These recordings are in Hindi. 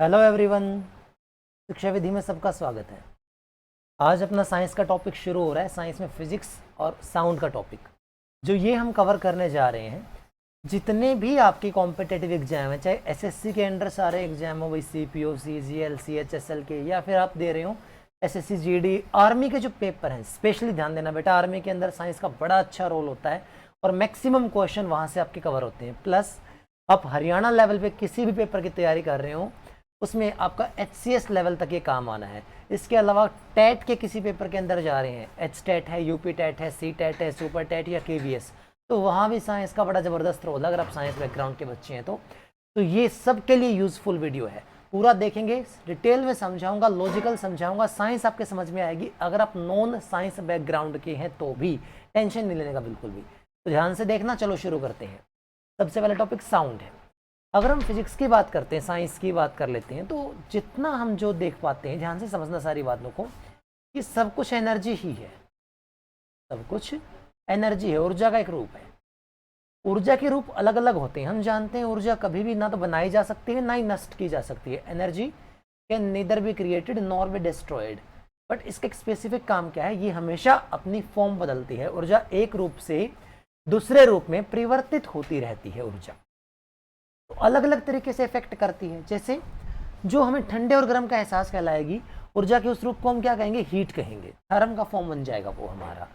Hello everyone. शिक्षा विधि में सबका स्वागत है। आज अपना साइंस का टॉपिक शुरू हो रहा है। साइंस में फिजिक्स और साउंड का टॉपिक जो ये हम कवर करने जा रहे हैं। जितने भी आपके कॉम्पिटेटिव एग्जाम हैं, चाहे एसएससी के अंडर सारे एग्जाम हो, वही सीपीओ, सीजीएल, सीएचएसएल के, या फिर आप दे रहे हो एसएससी जीडी, आर्मी के जो पेपर हैं, स्पेशली ध्यान देना बेटा, आर्मी के अंदर साइंस का बड़ा अच्छा रोल होता है और मैक्सिमम क्वेश्चन वहाँ से आपके कवर होते हैं। प्लस आप हरियाणा लेवल पे किसी भी पेपर की तैयारी कर रहे हो, उसमें आपका HCS लेवल तक ये काम आना है। इसके अलावा टेट के किसी पेपर के अंदर जा रहे हैं, एच टेट है, यूपी टेट है, सी टेट है, सुपर टेट या KVS, तो वहाँ भी साइंस का बड़ा ज़बरदस्त रोल है अगर आप साइंस बैकग्राउंड के बच्चे हैं तो ये सब के लिए यूज़फुल वीडियो है। पूरा देखेंगे, डिटेल में समझाऊंगा, लॉजिकल समझाऊंगा, साइंस आपके समझ में आएगी अगर आप नॉन साइंस बैकग्राउंड के हैं तो भी। टेंशन नहीं लेने का बिल्कुल भी। तो ध्यान से देखना। चलो शुरू करते हैं। सबसे पहले टॉपिक साउंड है। अगर हम फिजिक्स की बात करते हैं, साइंस की बात कर लेते हैं, तो जितना हम जो देख पाते हैं, ध्यान से समझना सारी बातों को, कि सब कुछ एनर्जी ही है। सब कुछ एनर्जी है, ऊर्जा का एक रूप है। ऊर्जा के रूप अलग अलग होते हैं। हम जानते हैं ऊर्जा कभी भी ना तो बनाई जा सकती है ना ही नष्ट की जा सकती है। Energy can neither be created nor be destroyed. But इसका एक स्पेसिफिक काम क्या है, ये हमेशा अपनी फॉर्म बदलती है। ऊर्जा एक रूप से दूसरे रूप में परिवर्तित होती रहती है। ऊर्जा तो अलग अलग तरीके से इफेक्ट करती है। जैसे जो हमें ठंडे और गर्म का एहसास कहलाएगी, ऊर्जा के उस रूप को हम क्या कहेंगे, हीट कहेंगे। थर्म का फॉर्म बन जाएगा वो हमारा।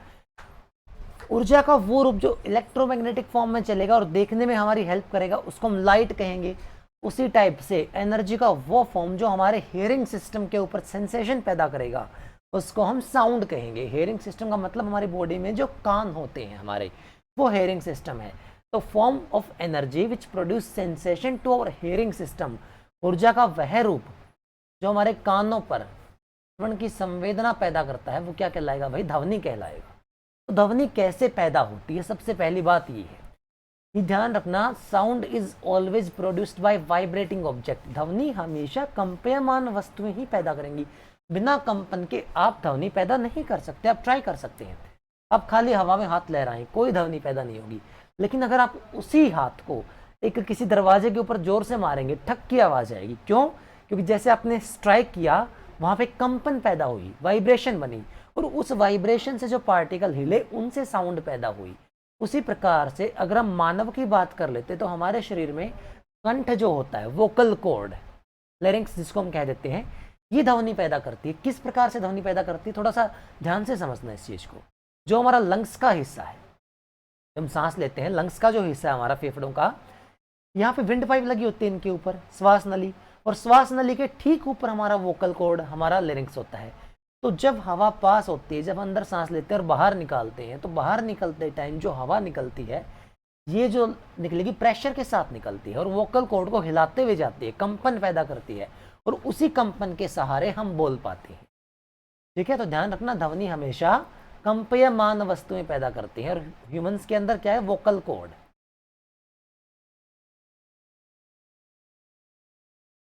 ऊर्जा का वो रूप जो इलेक्ट्रोमैग्नेटिक फॉर्म में चलेगा और देखने में हमारी हेल्प करेगा, उसको हम लाइट कहेंगे। उसी टाइप से एनर्जी का वो फॉर्म जो हमारे हियरिंग सिस्टम के ऊपर सेंसेशन पैदा करेगा, उसको हम साउंड कहेंगे। हियरिंग सिस्टम का मतलब हमारी बॉडी में जो कान होते हैं हमारे, वो हियरिंग सिस्टम है। तो form of energy which produce sensation to our hearing system, ऊर्जा का वह रूप जो हमारे कानों पर श्रवण की संवेदना पैदा करता है, वो क्या कहलाएगा भाई, ध्वनि कहलाएगा। तो ध्वनि कैसे पैदा होती है, सबसे पहली बात ये है कि ध्यान रखना, sound is always produced by vibrating object. ध्वनि हमेशा कंपयमान वस्तुएं ही पैदा करेंगी। बिना कंपन के आप ध्वनि पैदा नहीं कर सकते। आप ट्राई कर सकते हैं, आप खाली हवा में हाथ लहराएं, कोई ध्वनि पैदा नहीं होगी। लेकिन अगर आप उसी हाथ को एक किसी दरवाजे के ऊपर जोर से मारेंगे, ठक की आवाज आएगी। क्यों? क्योंकि जैसे आपने स्ट्राइक किया, वहां पे कंपन पैदा हुई, वाइब्रेशन बनी, और उस वाइब्रेशन से जो पार्टिकल हिले, उनसे साउंड पैदा हुई। उसी प्रकार से अगर हम मानव की बात कर लेते तो हमारे शरीर में कंठ जो होता है, वोकल कॉर्ड, लेरिंक्स जिसको हम कह देते हैं, ये ध्वनि पैदा करती है। किस प्रकार से ध्वनि पैदा करती है, थोड़ा सा ध्यान से समझना इस चीज को। जो हमारा लंग्स का हिस्सा है, हम सांस लेते हैं, लंग्स का जो हिस्सा है हमारा, फेफड़ों का, यहाँ पे विंड पाइप लगी होती है इनके ऊपर, श्वास नली, और श्वास नली के ठीक ऊपर हमारा वोकल कॉर्ड, हमारा लेरिंक्स होता है। तो जब हवा पास होती है, जब अंदर सांस लेते हैं और बाहर निकालते हैं, तो बाहर निकलते टाइम जो हवा निकलती है, ये जो निकलेगी प्रेशर के साथ निकलती है और वोकल कॉर्ड को हिलाते हुए जाती है, कंपन पैदा करती है, और उसी कंपन के सहारे हम बोल पाते हैं। ठीक है, तो ध्यान रखना, ध्वनि हमेशा कंपयमान वस्तुएं पैदा करती हैं। और ह्यूमंस के अंदर क्या है, वोकल कॉर्ड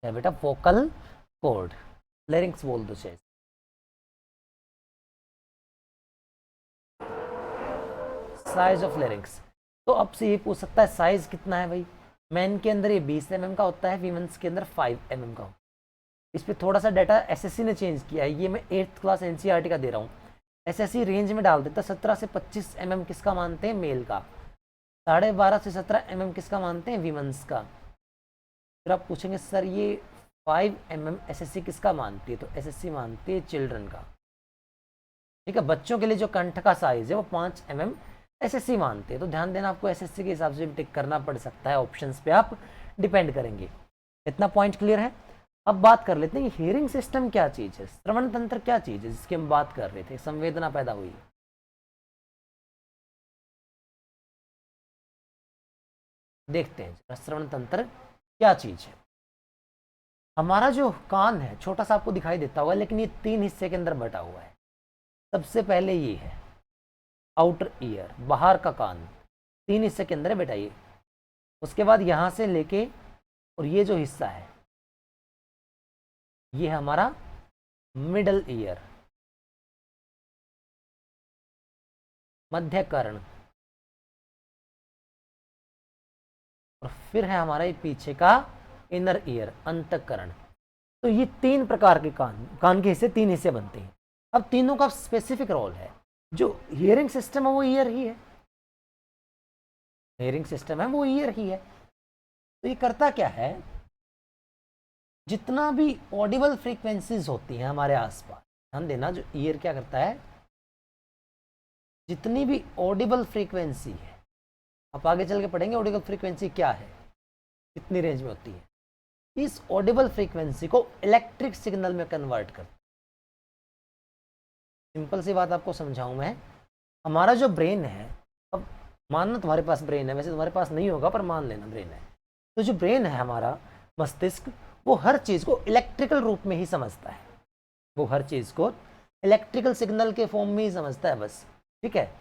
है बेटा, वोकल कॉर्ड, लेरिंक्स बोल दो चाहे। साइज ऑफ लेरिंक्स, तो अब से ये पूछ सकता है साइज कितना है भाई। मैन के अंदर ये 20 mm का होता है, वीमेंस के अंदर 5 mm का होता है। इस पर थोड़ा सा डाटा एसएससी ने चेंज किया है, ये मैं 8th क्लास एनसीईआरटी का दे रहा हूँ। एसएससी रेंज में डाल देता, 17 से 25 mm किसका मानते हैं, मेल का। 12.5 से 17 mm किसका मानते हैं, वीमेंस का। फिर आप पूछेंगे सर ये 5 mm एसएससी किसका मानती है, तो एसएससी मानती है चिल्ड्रन का। ठीक है, बच्चों के लिए जो कंठ का साइज है वो 5 mm एसएससी मानते हैं। तो ध्यान देना, आपको एसएससी के हिसाब से भी टिक करना पड़ सकता है, ऑप्शंस पे आप डिपेंड करेंगे। इतना पॉइंट क्लियर है। अब बात कर लेते हैं कि हियरिंग सिस्टम क्या चीज है, श्रवण तंत्र क्या चीज है, जिसकी हम बात कर रहे थे, संवेदना पैदा हुई। देखते हैं श्रवण तंत्र क्या चीज है। हमारा जो कान है, छोटा सा आपको दिखाई देता होगा, लेकिन ये 3 हिस्से के अंदर बटा हुआ है। सबसे पहले ये है आउटर ईयर, बाहर का कान, 3 हिस्से के अंदर है बेटा ये। उसके बाद यहां से लेके, और ये जो हिस्सा है, ये है हमारा मिडल ईयर, मध्य कर्ण, और फिर है हमारा ये पीछे का इनर ईयर, अंतःकरण। तो ये 3 प्रकार के कान के हिस्से, 3 हिस्से बनते हैं। अब तीनों का स्पेसिफिक रोल है। जो हियरिंग सिस्टम है वो ईयर ही है, हियरिंग सिस्टम है वो ईयर ही है। तो ये करता क्या है, जितना भी ऑडिबल फ्रीक्वेंसीज होती हैं हमारे आसपास, ध्यान देना, जो ईयर क्या करता है, जितनी भी ऑडिबल फ्रीक्वेंसी है, आप आगे चल के पढ़ेंगे ऑडिबल फ्रीक्वेंसी क्या है, कितनी रेंज में होती है, इस ऑडिबल फ्रीक्वेंसी को इलेक्ट्रिक सिग्नल में कन्वर्ट कर। सिंपल सी बात आपको समझाऊं मैं। हमारा जो ब्रेन है, अब मानना तुम्हारे पास ब्रेन है, वैसे तुम्हारे पास नहीं होगा पर मान लेना ब्रेन है, तो जो ब्रेन है हमारा मस्तिष्क, वो हर चीज़ को इलेक्ट्रिकल रूप में ही समझता है, वो हर चीज़ को इलेक्ट्रिकल सिग्नल के फॉर्म में ही समझता है बस, ठीक है।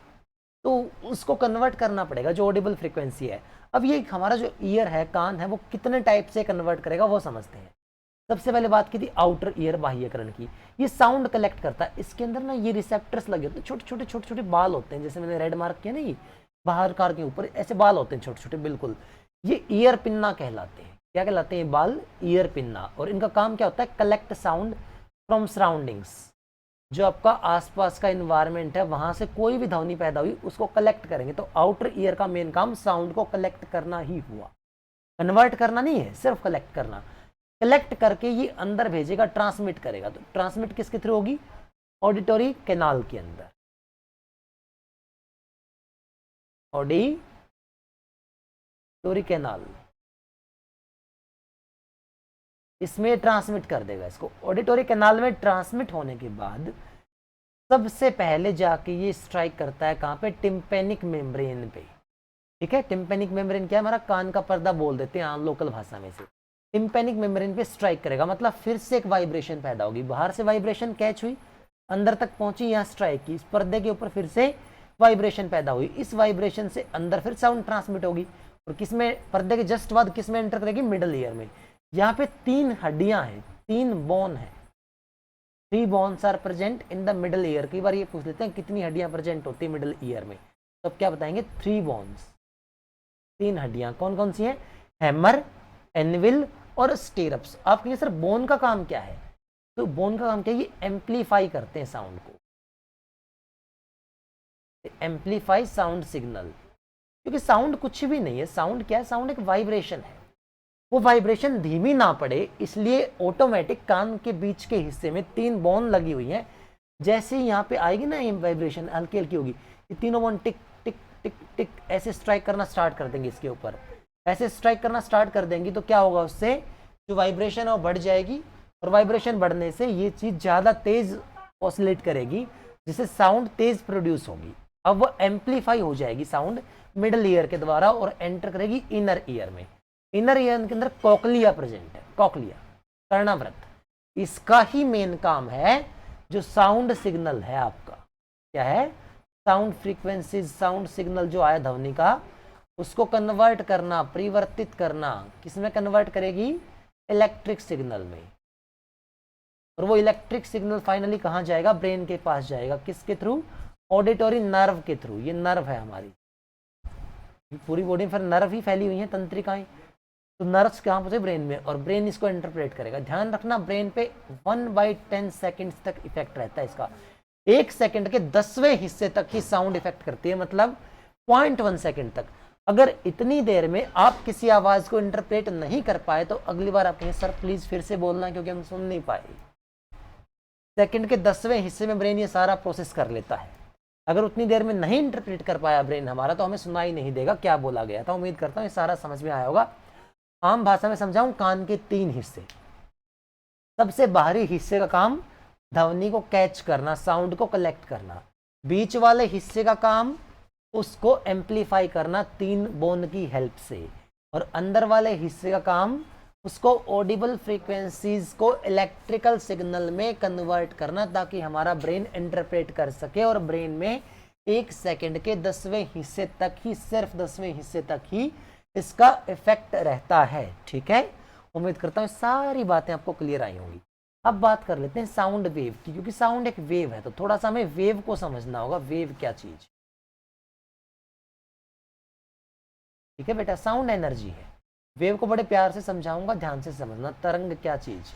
तो उसको कन्वर्ट करना पड़ेगा जो ऑडिबल फ्रीक्वेंसी है। अब ये हमारा जो ईयर है, कान है, वो कितने टाइप से कन्वर्ट करेगा वो समझते हैं। सबसे पहले बात की थी आउटर ईयर, बाह्यकरण की। ये साउंड कलेक्ट करता है, इसके अंदर ना ये रिसेप्टर्स लगे होते हैं, छोटे छोटे बाल होते हैं, जैसे मैंने रेड मार्क किया ना, ये बाहर कार के ऊपर ऐसे बाल होते हैं छोटे छोटे, बिल्कुल ये ईयर पिन्ना कहलाते हैं। क्या कहलाते हैं ये बाल? Ear pinna. और इनका काम क्या होता है? Collect sound from surroundings. जो आपका आसपास का इन्वायरमेंट है, वहां से कोई भी ध्वनि पैदा हुई उसको कलेक्ट करेंगे। तो आउटर ईयर का मेन काम साउंड को कलेक्ट करना ही हुआ, कन्वर्ट करना नहीं है, सिर्फ कलेक्ट करना। कलेक्ट करके ये अंदर भेजेगा, ट्रांसमिट करेगा। तो ट्रांसमिट किसके थ्रू होगी? ऑडिटरी कैनाल के अंदर, ऑडिटरी कैनाल, इसमें ट्रांसमिट कर देगा इसको। ऑडिटरी कैनाल में ट्रांसमिट होने के बाद सबसे पहले जाके ये स्ट्राइक करता है कहाँ पे? टिम्पेनिक मेम्ब्रेन पे, ठीक है। टिम्पेनिक मेम्ब्रेन क्या है? हमारा कान का पर्दा बोल देते हैं लोकल भाषा में से। टिम्पेनिक मेम्ब्रेन पे स्ट्राइक करेगा, मतलब फिर से एक वाइब्रेशन पैदा होगी। बाहर से वाइब्रेशन कैच हुई, अंदर तक पहुंची, यहाँ स्ट्राइक की, इस पर्दे के ऊपर फिर से वाइब्रेशन पैदा हुई। इस वाइब्रेशन से अंदर फिर साउंड ट्रांसमिट होगी, और किसमें? पर्दे के जस्ट बाद किसमें एंटर करेगी? मिडल ईयर में। यहाँ पे 3 हड्डियां हैं, 3 बोन है, 3 bones are present in the middle ear. कई बार ये पूछ लेते हैं कितनी हड्डियां प्रेजेंट होती है मिडल ईयर में, तो अब क्या बताएंगे? 3 बोन्स, 3 हड्डियां। कौन कौन सी हैं? हैमर, एनविल और स्टीरप्स। आप कहिए सर बोन का काम क्या है? तो बोन का काम क्या है? ये एम्पलीफाई करते हैं साउंड को, एम्पलीफाई साउंड सिग्नल। क्योंकि साउंड कुछ भी नहीं है, साउंड क्या है? साउंड एक वाइब्रेशन है। वो वाइब्रेशन धीमी ना पड़े, इसलिए ऑटोमेटिक कान के बीच के हिस्से में 3 बोन लगी हुई हैं। जैसे ही यहाँ पे आएगी ना ये वाइब्रेशन, हल्की हल्की होगी, ये तीनों बोन टिक टिक टिक टिक ऐसे स्ट्राइक करना स्टार्ट कर देंगे इसके ऊपर। ऐसे स्ट्राइक करना स्टार्ट कर देंगी तो क्या होगा? उससे जो वाइब्रेशन है वो बढ़ जाएगी, और वाइब्रेशन बढ़ने से ये चीज़ ज़्यादा तेज ऑसिलेट करेगी, जिससे साउंड तेज प्रोड्यूस होगी। अब वो एम्पलीफाई हो जाएगी साउंड मिडल ईयर के द्वारा, और एंटर करेगी इनर ईयर में। इनर ईयर के अंदर कॉकलिया प्रेजेंट है, कॉकलिया, कर्णवृत्त। इसका ही मेन काम है जो साउंड सिग्नल है आपका, क्या है? साउंड फ्रीक्वेंसीज, साउंड सिग्नल जो आया ध्वनि का, उसको कन्वर्ट करना, परिवर्तित करना। किसमें कन्वर्ट करेगी? इलेक्ट्रिक सिग्नल में। और वो इलेक्ट्रिक सिग्नल फाइनली कहाँ जाएगा? ब्रेन के पास जाएगा। किसके थ्रू? ऑडिटरी नर्व के थ्रू। ये नर्व है हमारी, पूरी बॉडी में फिर नर्व ही फैली हुई है, तंत्रिकाएं। तो नर्व्स कहाँ पहुंचे? ब्रेन में, और ब्रेन इसको इंटरप्रेट करेगा। ध्यान रखना, ब्रेन पे 1/10 सेकेंड्स तक इफेक्ट रहता है इसका। 1 सेकेंड के 10वें हिस्से तक ही साउंड इफेक्ट करती है, मतलब 0.1 सेकेंड तक। अगर इतनी देर में आप किसी आवाज को इंटरप्रेट नहीं कर पाए तो अगली बार आप कहें सर प्लीज फिर से बोलना, क्योंकि हम सुन नहीं पाए। सेकेंड के 10वें हिस्से में ब्रेन ये सारा प्रोसेस कर लेता है। अगर उतनी देर में नहीं इंटरप्रेट कर पाया ब्रेन हमारा, तो हमें सुनाई नहीं देगा क्या बोला गया था। उम्मीद करता हूँ ये सारा समझ में आया होगा। आम भाषा में समझाऊं, कान के 3 हिस्से। सबसे बाहरी हिस्से का काम ध्वनि को कैच करना, साउंड को कलेक्ट करना। बीच वाले हिस्से का काम उसको एम्पलीफाई करना 3 बोन की हेल्प से। और अंदर वाले हिस्से का काम उसको ऑडिबल फ्रीक्वेंसीज को इलेक्ट्रिकल सिग्नल में कन्वर्ट करना, ताकि हमारा ब्रेन इंटरप्रेट कर सके। और ब्रेन में 1 सेकेंड के 10वें हिस्से तक ही, सिर्फ 10वें हिस्से तक ही इसका इफेक्ट रहता है। ठीक है, उम्मीद करता हूँ सारी बातें आपको क्लियर आई होंगी। अब बात कर लेते हैं साउंड वेव की, क्योंकि साउंड एक वेव है, तो थोड़ा सा हमें वेव को समझना होगा। वेव क्या चीज? ठीक है बेटा, साउंड एनर्जी है। वेव को बड़े प्यार से समझाऊंगा, ध्यान से समझना। तरंग क्या चीज?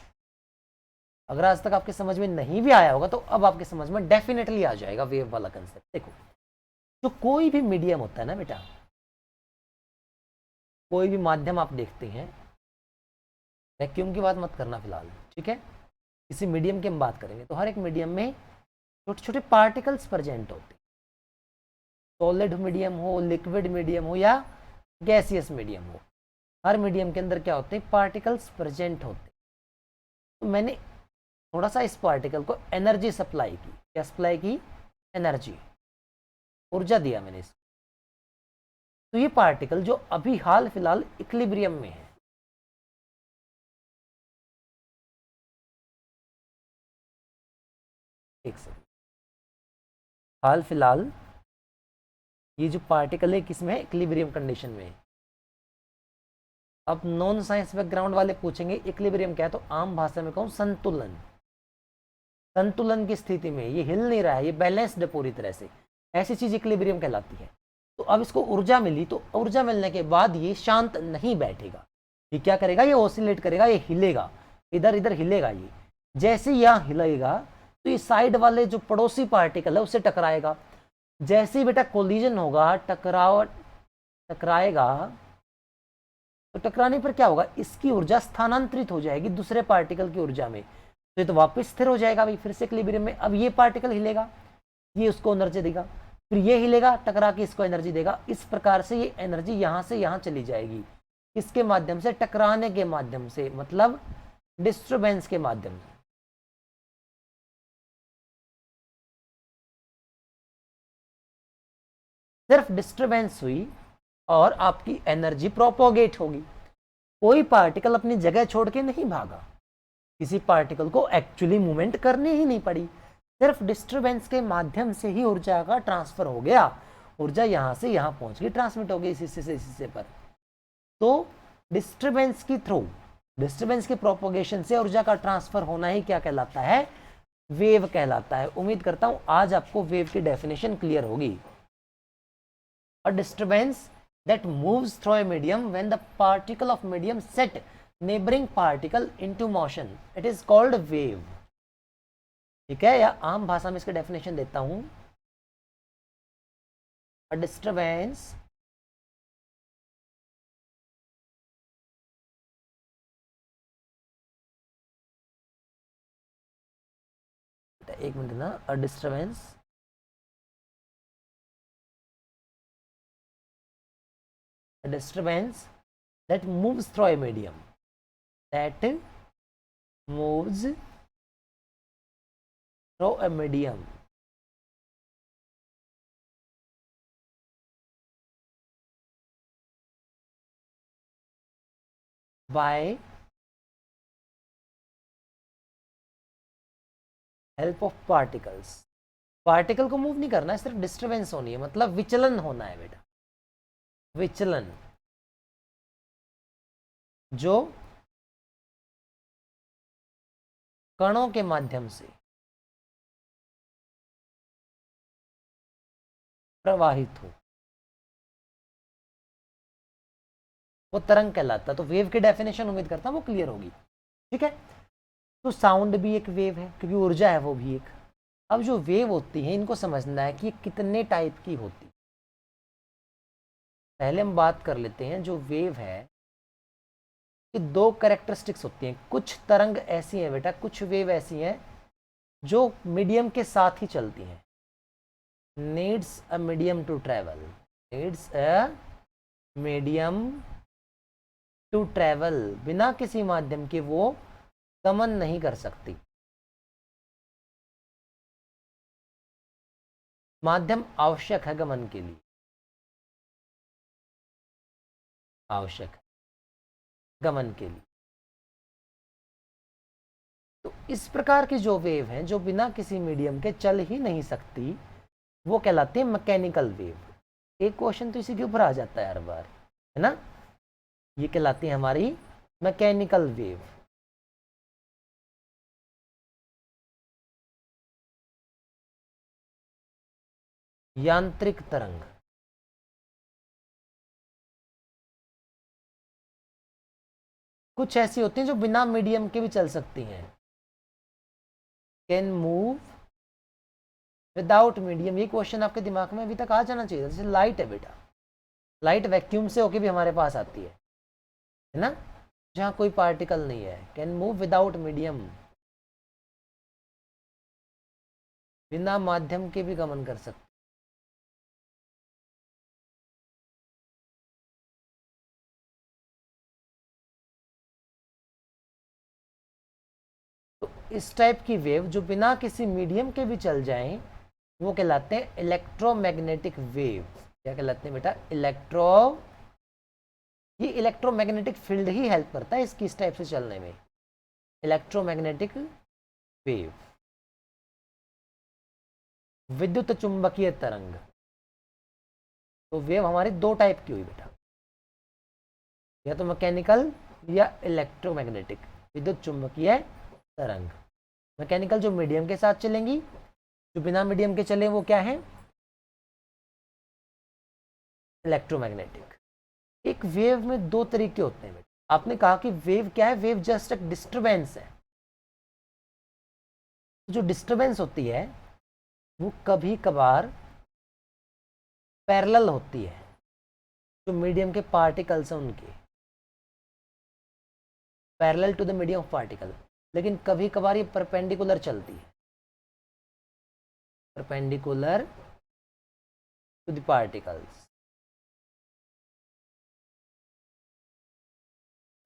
अगर आज तक आपके समझ में नहीं भी आया होगा तो अब आपके समझ में डेफिनेटली आ जाएगा वेव वाला कंसेप्ट। देखो, जो कोई भी मीडियम होता है ना बेटा, कोई भी माध्यम आप देखते हैं, वैक्यूम की बात मत करना फिलहाल, ठीक है, किसी मीडियम की हम बात करेंगे, तो हर एक मीडियम में छोटे छोटे पार्टिकल्स प्रेजेंट होते हैं। सॉलिड मीडियम हो, लिक्विड मीडियम हो या गैसियस मीडियम हो, हर मीडियम के अंदर क्या होते हैं, पार्टिकल्स प्रेजेंट होते हैं। तो मैंने थोड़ा सा इस पार्टिकल को एनर्जी सप्लाई की, क्या सप्लाई की, एनर्जी, ऊर्जा दिया मैंने इसको। तो ये पार्टिकल जो अभी हाल फिलहाल इक्विलिब्रियम में है, एक सेकंड, हाल फिलहाल ये जो पार्टिकल है किसमें है, इक्विलिब्रियम कंडीशन में है। अब नॉन साइंस बैकग्राउंड वाले पूछेंगे इक्विलिब्रियम क्या है, तो आम भाषा में कहूं संतुलन। संतुलन की स्थिति में ये हिल नहीं रहा है, ये बैलेंस्ड है पूरी तरह से, ऐसी चीज इक्विलिब्रियम कहलाती है। तो अब इसको ऊर्जा मिली, तो ऊर्जा मिलने के बाद ये शांत नहीं बैठेगा, ये क्या करेगा, ये ऑसिलेट करेगा, ये हिलेगा, इधर इधर हिलेगा। ये जैसे यहाँ हिलेगा तो ये साइड वाले जो पड़ोसी पार्टिकल है उससे टकराएगा। जैसे ही बेटा कोलिजन होगा, टकराएगा, तो टकराने पर क्या होगा, इसकी ऊर्जा स्थानांतरित हो जाएगी दूसरे पार्टिकल की ऊर्जा में, तो ये तो वापस स्थिर हो जाएगा भाई फिर से इक्विलिब्रियम में। अब ये पार्टिकल हिलेगा, ये उसको एनर्जी देगा, फिर ये हिलेगा, टकरा के इसको एनर्जी देगा। इस प्रकार से ये एनर्जी यहां से यहां चली जाएगी, किसके माध्यम से, टकराने के माध्यम से, मतलब डिस्टरबेंस के माध्यम से। सिर्फ डिस्टरबेंस हुई और आपकी एनर्जी प्रोपोगेट होगी। कोई पार्टिकल अपनी जगह छोड़ के नहीं भागा, किसी पार्टिकल को एक्चुअली मूवमेंट करनी ही नहीं पड़ी, सिर्फ डिस्टरबेंस के माध्यम से ही ऊर्जा का ट्रांसफर हो गया। ऊर्जा यहां से यहां पहुंच गई, ट्रांसमिट हो गई इस हिस्से से इस हिस्से पर। तो डिस्टरबेंस की थ्रू, डिस्टरबेंस के प्रोपोगेशन से ऊर्जा का ट्रांसफर होना ही क्या कहलाता है, वेव कहलाता है। उम्मीद करता हूं आज आपको वेव की डेफिनेशन क्लियर होगी। A disturbance that moves through a medium when the particle of medium set neighboring particle into motion, it is called wave। ठीक है, या आम भाषा में इसका डेफिनेशन देता हूं, a disturbance एक मिनट ना, a disturbance that moves through a medium, that moves through a medium by help of particles. Particle को मूव नहीं करना है, सिर्फ डिस्टरबेंस होनी है, मतलब विचलन होना है बेटा, विचलन जो कणों के माध्यम से प्रवाहित हो, वो तरंग कहलाता है। तो वेव की डेफिनेशन उम्मीद करता हूं वो क्लियर होगी, ठीक है। तो साउंड भी एक वेव है क्योंकि ऊर्जा है वो भी एक। अब जो वेव होती है इनको समझना है कि कितने टाइप की होती है। पहले हम बात कर लेते हैं, जो वेव है कि दो कैरेक्टरिस्टिक्स होती हैं। कुछ तरंग ऐसी हैं बेटा, कुछ वेव ऐसी हैं जो मीडियम के साथ ही चलती हैं। Needs a medium to travel, needs a medium to travel, बिना किसी माध्यम के वो गमन नहीं कर सकती। माध्यम आवश्यक है गमन के लिए, आवश्यक है गमन के लिए। तो इस प्रकार की जो वेव हैं जो बिना किसी मीडियम के चल ही नहीं सकती, वो कहलाती है मैकेनिकल वेव। एक क्वेश्चन तो इसी के ऊपर आ जाता है हर बार, है ना, ये कहलाती है हमारी मैकेनिकल वेव। यांत्रिक तरंग, कुछ ऐसी होती हैं जो बिना मीडियम के भी चल सकती हैं। Can move without medium. ये क्वेश्चन आपके दिमाग में अभी तक आ जाना चाहिए। जैसे लाइट है बेटा, लाइट वैक्यूम से होके भी हमारे पास आती है ना, जहाँ कोई पार्टिकल नहीं है। कैन मूव विदाउट मीडियम, बिना माध्यम के भी गमन कर सकते। तो इस टाइप की वेव जो बिना किसी मीडियम के भी चल जाएं, वो कहलाते हैं इलेक्ट्रोमैग्नेटिक वेव। क्या कहलाते हैं बेटा? ये इलेक्ट्रोमैग्नेटिक फील्ड ही हेल्प करता है इसकी इस टाइप से चलने में, इलेक्ट्रोमैग्नेटिक वेव। विद्युत चुंबकीय तरंग, तो वेव हमारी दो टाइप की हुई बेटा, या तो मैकेनिकल या इलेक्ट्रोमैग्नेटिक। विद्युत चुंबकीय तरंग मैकेनिकल जो मीडियम के साथ चलेंगी, जो बिना मीडियम के चले वो क्या है? इलेक्ट्रोमैग्नेटिक। एक वेव में दो तरीके होते हैं बेटा। आपने कहा कि वेव क्या है? वेव जस्ट एक डिस्टरबेंस है। जो डिस्टरबेंस होती है वो कभी कभार पैरेलल होती है, जो मीडियम के पार्टिकल्स हैं उनके, parallel to the medium of particle. लेकिन कभी कभार ये परपेंडिकुलर चलती है, परपेंडिकुलर टू द पार्टिकल्स।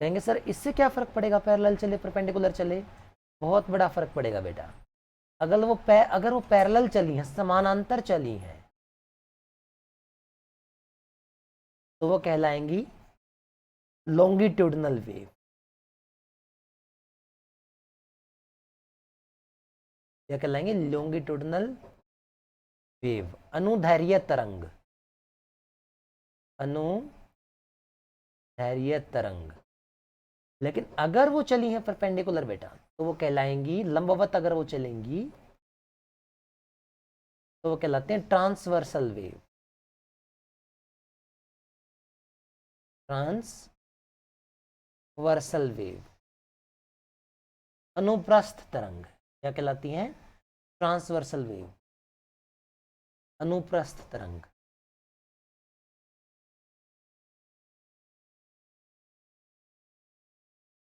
कहेंगे सर इससे क्या फर्क पड़ेगा, पैरेलल चले परपेंडिकुलर चले? बहुत बड़ा फर्क पड़ेगा बेटा। अगर वो पैरेलल चली हैं, समानांतर चली हैं, तो वो कहलाएंगी लॉन्गिट्यूडनल वेव। क्या कहलाएंगे? लॉन्गिट्यूडनल वेव, अनुदैर्घ्य तरंग, अनुदैर्घ्य तरंग। लेकिन अगर वो चली हैं परपेंडिकुलर बेटा, तो वो कहलाएंगी लंबवत। अगर वो चलेंगी तो वो कहलाते हैं ट्रांसवर्सल वेव, ट्रांसवर्सल वेव। अनुप्रस्थ तरंग क्या कहलाती हैं? ट्रांसवर्सल वेव, अनुप्रस्थ तरंग।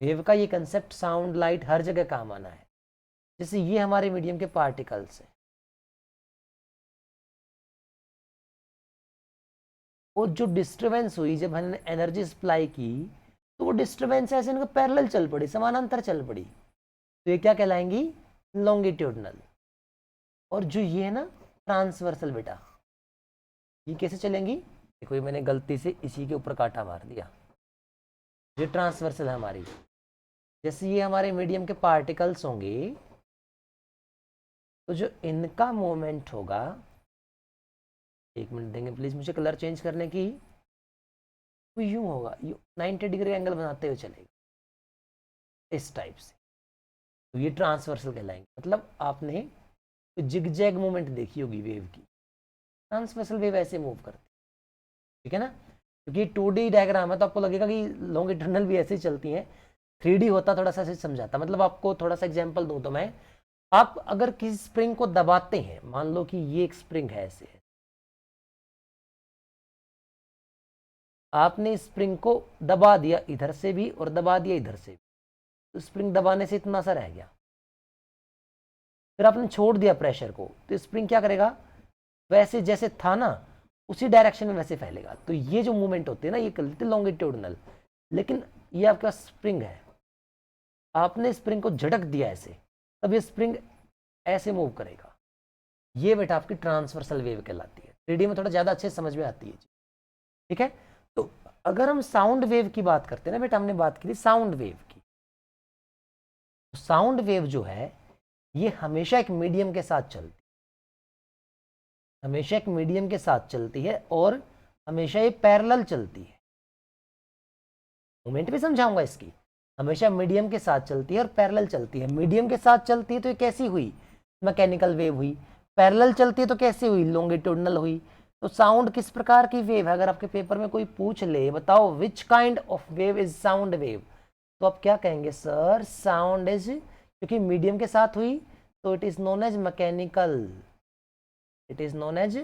वेव का ये कंसेप्ट साउंड, लाइट हर जगह काम आना है। जैसे ये हमारे मीडियम के पार्टिकल्स हैं, वो जो डिस्टरबेंस हुई जब हमने एनर्जी सप्लाई की, तो वो डिस्टरबेंस ऐसे इनका पैरेलल चल पड़ी, समानांतर चल पड़ी, तो ये क्या कहलाएंगी? लॉन्गिट्यूडनल। और जो ये है ना ट्रांसवर्सल बेटा, ये कैसे चलेंगी? देखो ये मैंने गलती से इसी के ऊपर कांटा मार दिया। ये ट्रांसवर्सल है हमारी। जैसे ये हमारे मीडियम के पार्टिकल्स होंगे, तो जो इनका मूवमेंट होगा, एक मिनट देंगे प्लीज मुझे कलर चेंज करने की, तो यूं होगा, यूं 90 डिग्री एंगल बनाते हुए चलेगा इस टाइप से। तो ये ट्रांसवर्सल कहलाएंगे। मतलब आपने जिगजैग मूवमेंट देखी होगी वेव की, ट्रांसवर्सल वेव ऐसे मूव करती है, ठीक है ना? क्योंकि 2D डायग्राम है तो आपको लगेगा कि लॉन्गिट्यूडनल भी ऐसे ही चलती हैं। 3D होता थोड़ा सा ऐसे समझाता। मतलब आपको थोड़ा सा एग्जांपल दूं तो मैं, आप अगर किसी स्प्रिंग को दबाते हैं, मान लो कि ये एक स्प्रिंग है, ऐसे है, आपने स्प्रिंग को दबा दिया इधर से भी और दबा दिया इधर से भी, तो स्प्रिंग दबाने से इतना सा रह गया। फिर आपने छोड़ दिया प्रेशर को, तो स्प्रिंग क्या करेगा? वैसे जैसे था ना उसी डायरेक्शन में वैसे फैलेगा। तो ये जो मूवमेंट होती है ना, ये कर लेते हैं लॉन्गिट्यूडनल। लेकिन ये आपके पास स्प्रिंग है, आपने स्प्रिंग को झटक दिया ऐसे, तब ये स्प्रिंग ऐसे मूव करेगा। ये बेटा आपकी ट्रांसवर्सल वेव कहलाती है। 3D में थोड़ा ज़्यादा अच्छे समझ में आती है, ठीक है? तो अगर हम साउंड वेव की बात करते हैं ना बेटा, हमने बात की थी साउंड वेव की। साउंड वेव जो है ये हमेशा एक मीडियम के साथ चलती है, हमेशा एक मीडियम के साथ चलती है और हमेशा ये पैरेलल चलती है। मूवमेंट भी समझाऊंगा इसकी। हमेशा मीडियम के साथ चलती है और पैरेलल चलती है। मीडियम के साथ चलती है तो ये कैसी हुई? मैकेनिकल वेव हुई। पैरेलल चलती है तो कैसी हुई? लॉन्गिट्यूडनल हुई। तो साउंड किस प्रकार की वेव है? अगर आपके पेपर में कोई पूछ ले, बताओ which kind of wave is sound wave, तो आप क्या कहेंगे? सर साउंड इज, क्योंकि मीडियम के साथ हुई तो it is known as mechanical, it is known as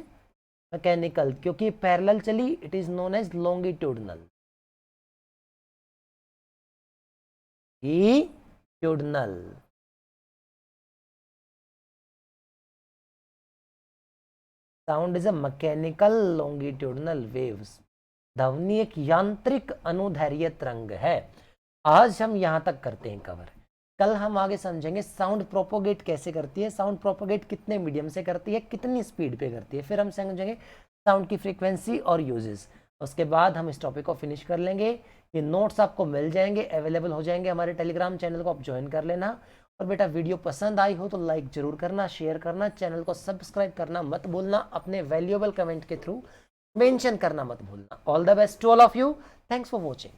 mechanical. क्योंकि पैरेलल चली, it is known as longitudinal, ट्यूडनल। Sound is a mechanical longitudinal waves. ध्वनि एक यांत्रिक अनुदैर्घ्य तरंग है। आज हम यहां तक करते हैं कवर। कल हम आगे समझेंगे साउंड प्रोपोगेट कैसे करती है, साउंड प्रोपोगेट कितने मीडियम से करती है, कितनी स्पीड पे करती है। फिर हम समझेंगे साउंड की फ्रीक्वेंसी और यूजेस। उसके बाद हम इस टॉपिक को फिनिश कर लेंगे। ये नोट्स आपको मिल जाएंगे, अवेलेबल हो जाएंगे हमारे टेलीग्राम चैनल को, आप ज्वाइन कर लेना। और बेटा वीडियो पसंद आई हो तो लाइक जरूर करना, शेयर करना, चैनल को सब्सक्राइब करना मत भूलना, अपने वैल्यूएबल कमेंट के थ्रू मेंशन करना मत भूलना। All the best to all of you, thanks for watching.